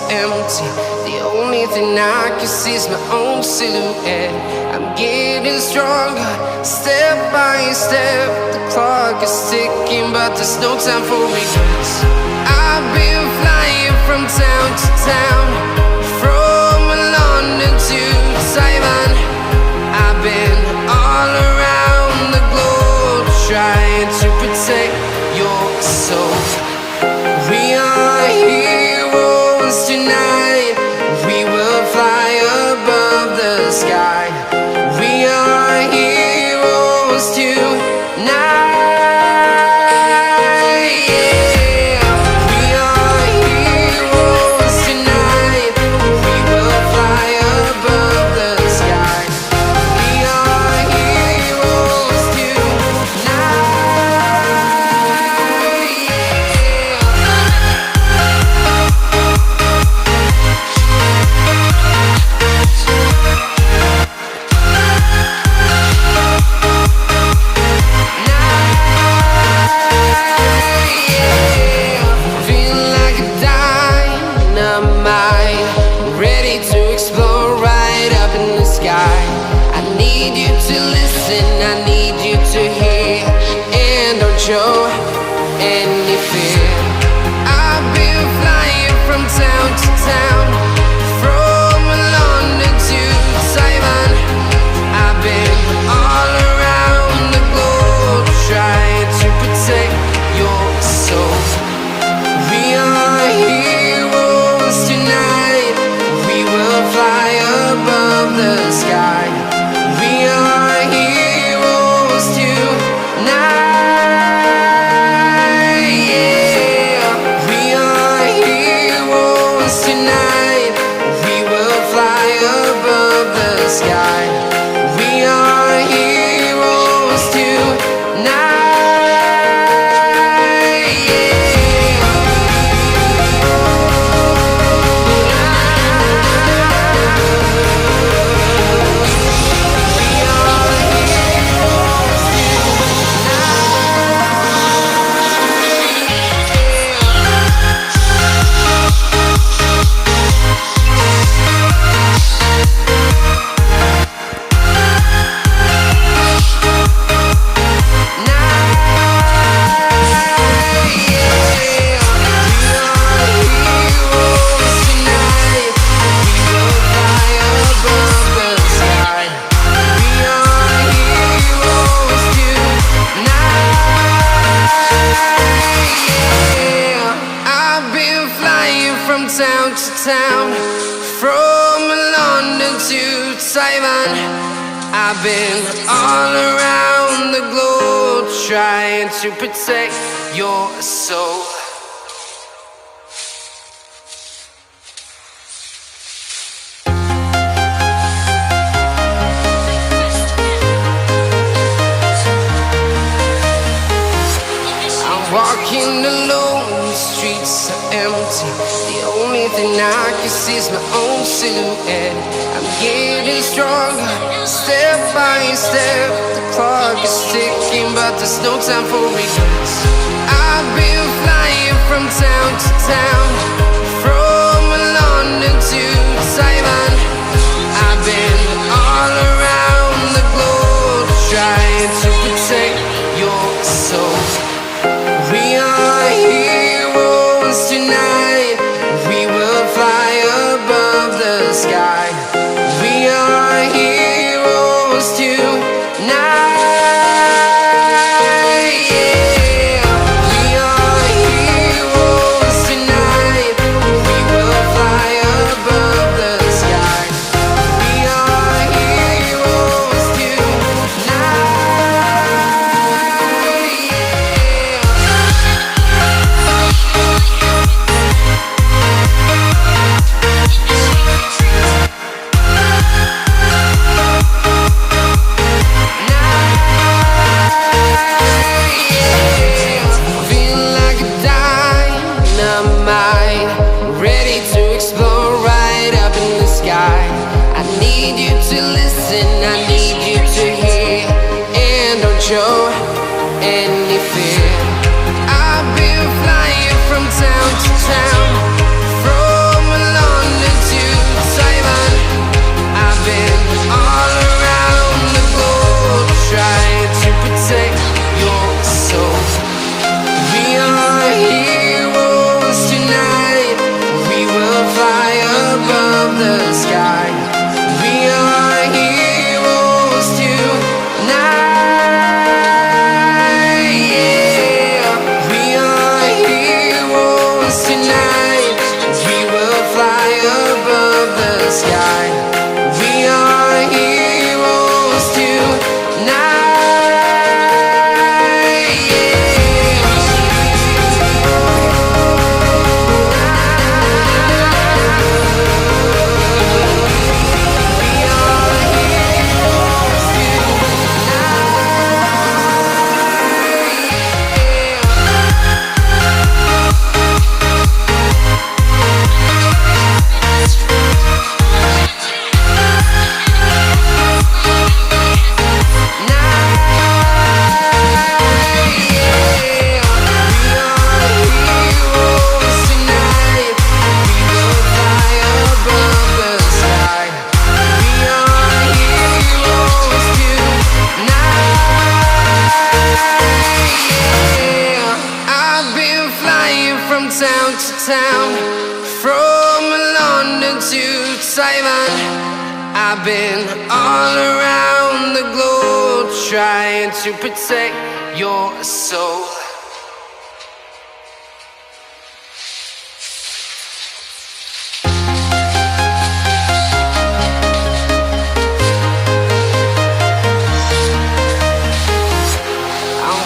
empty. The only thing I can see is my own silhouette. I'm getting stronger, step by step. The clock is ticking, but there's no time for regrets. I've been flying from town to town, from London to Taiwan. I've been all around the globe, trying to protect your soul. We are heroes tonight. We will fly above the sky. We are heroes tonight. Show any fear. I've been flying from town to town, from London to Taiwan. I've been all around the globe, trying to protect your soul. We are heroes tonight. We will fly above the sky. We are heroes tonight. Town to town, from London to Taiwan. I've been all around the globe, trying to protect your soul. I'm walking alone, the streets are empty. The only thing I can see is my own silhouette. I'm getting stronger, step by step. The clock is ticking, but there's no time for regrets. I've been flying from town to town, from London to Taiwan. I've been all around the globe, trying to protect your soul. We are heroes tonight. We will fly above the sky. We are heroes tonight. We are heroes tonight. We will fly above the sky. We are heroes tonight. Show any fear. I've been flying from town to town, from town to town, from London to Taiwan. I've been all around the globe trying to protect your soul.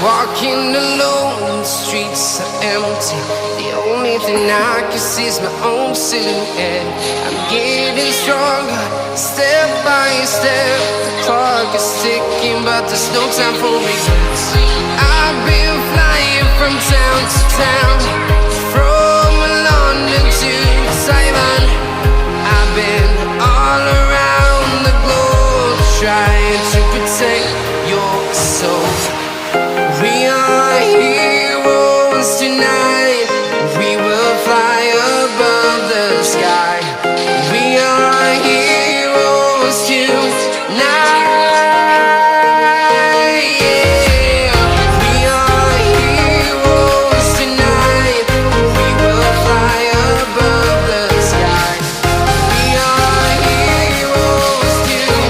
Walking alone, the streets are empty. The only thing I can see is my own silhouette. I'm getting stronger, step by step. The clock is ticking, but there's no time for regrets. I've been flying from town to town, from London to Taiwan. I've been all around the globe trying to protect your soul. We are heroes tonight. We will fly above the sky. We are heroes tonight. Yeah. We are heroes tonight. We will fly above the sky. We are heroes tonight.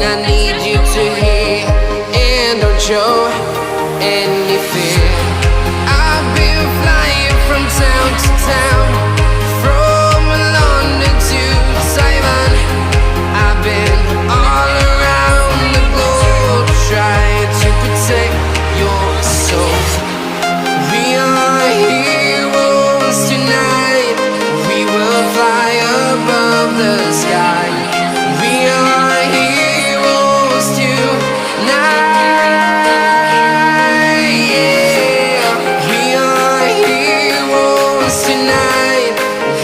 I need you to hear and don't show any fear. I've been flying from town to town, from London to Taiwan. I've been all around the globe trying to protect your soul. We are heroes tonight. We will fly above the sky. We are heroes tonight. Yeah. We are heroes tonight.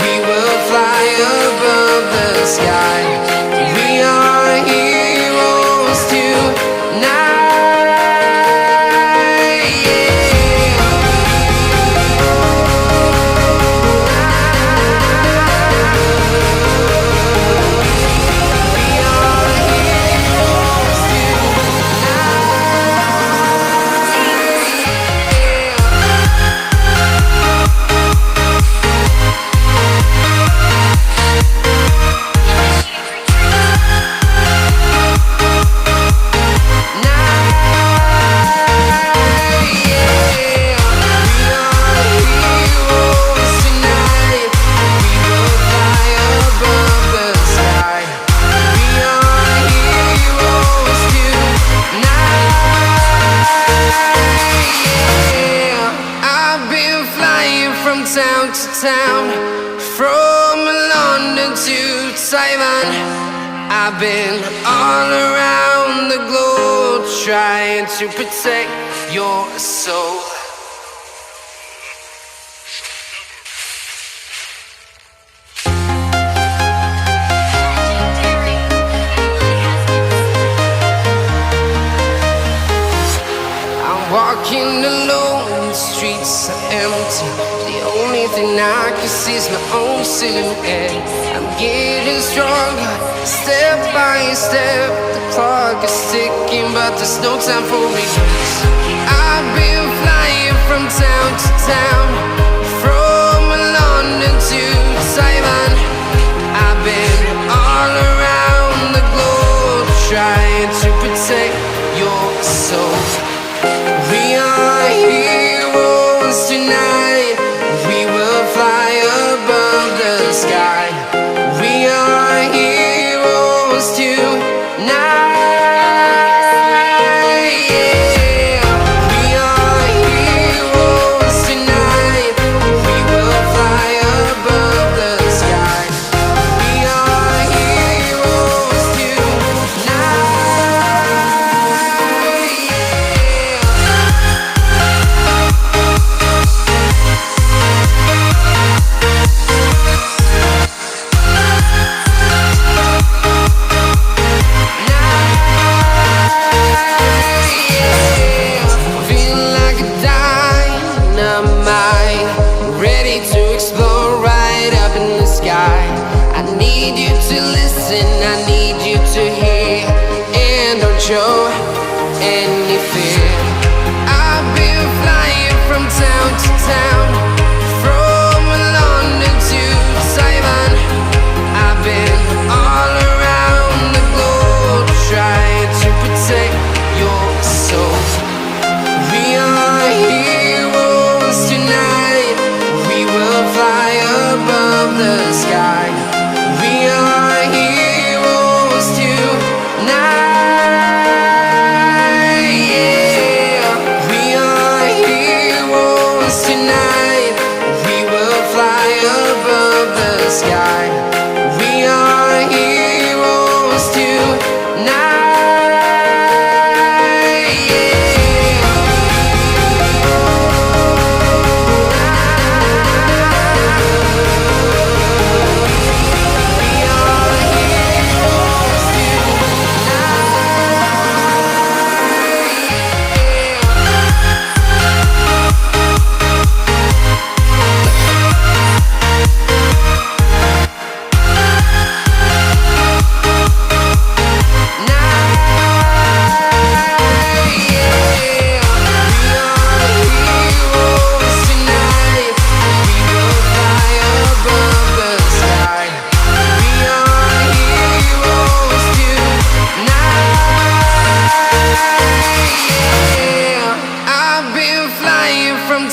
We will fly above the sky. We are heroes tonight. Town to town, from London to Taiwan. I've been all around the globe trying to protect your soul. Walking alone, the streets are empty. The only thing I can see is my own silhouette. I'm getting stronger, step by step. The clock is ticking, but there's no time for regrets. I've been flying from town to town, from London to Taiwan. I've been all around the globe trying to protect your soul. We are heroes tonight. We will fly above the sky. We are heroes tonight. Yeah. We are heroes tonight. mind, ready to explore right up in the sky. I need you to listen, I need you to hear, and don't show any fear. I've been flying from town to town, from London to Taiwan. I've been all around the globe trying to protect your soul. We are heroes tonight, we will fly above the sky. We are heroes tonight, yeah. We are heroes tonight, we will fly above the sky. We are heroes tonight, yeah. We are heroes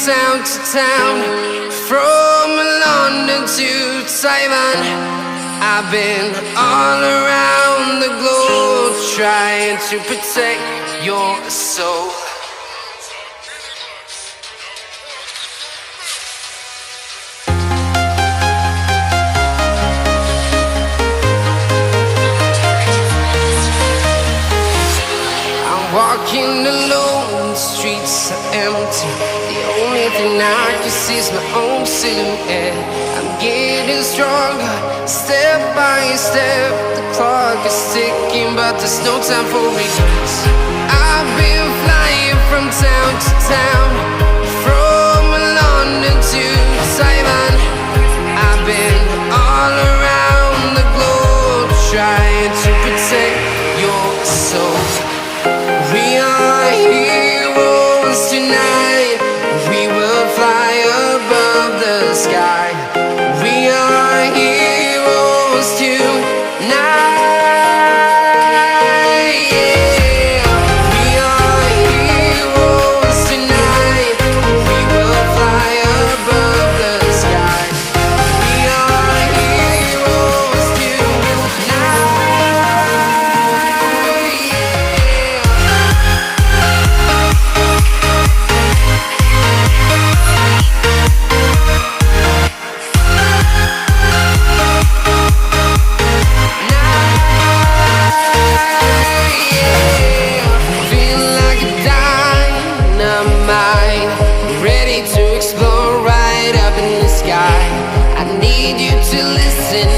town to town, from London to Taiwan. I've been all around the globe trying to protect your soul. I'm walking alone, the streets are empty. The only thing I can see is my own silhouette. I'm getting stronger, step by step. The clock is ticking, but there's no time for regrets. I've been flying from town to town, from London to Taiwan. I've been all around the globe trying to protect your soul. We are heroes tonight, we will fly above the sky. We are heroes tonight, yeah. We are heroes tonight, we will fly above the sky. We are heroes tonight, yeah. Feel like a dynamite, ready to explore right up in the sky. I need you to listen,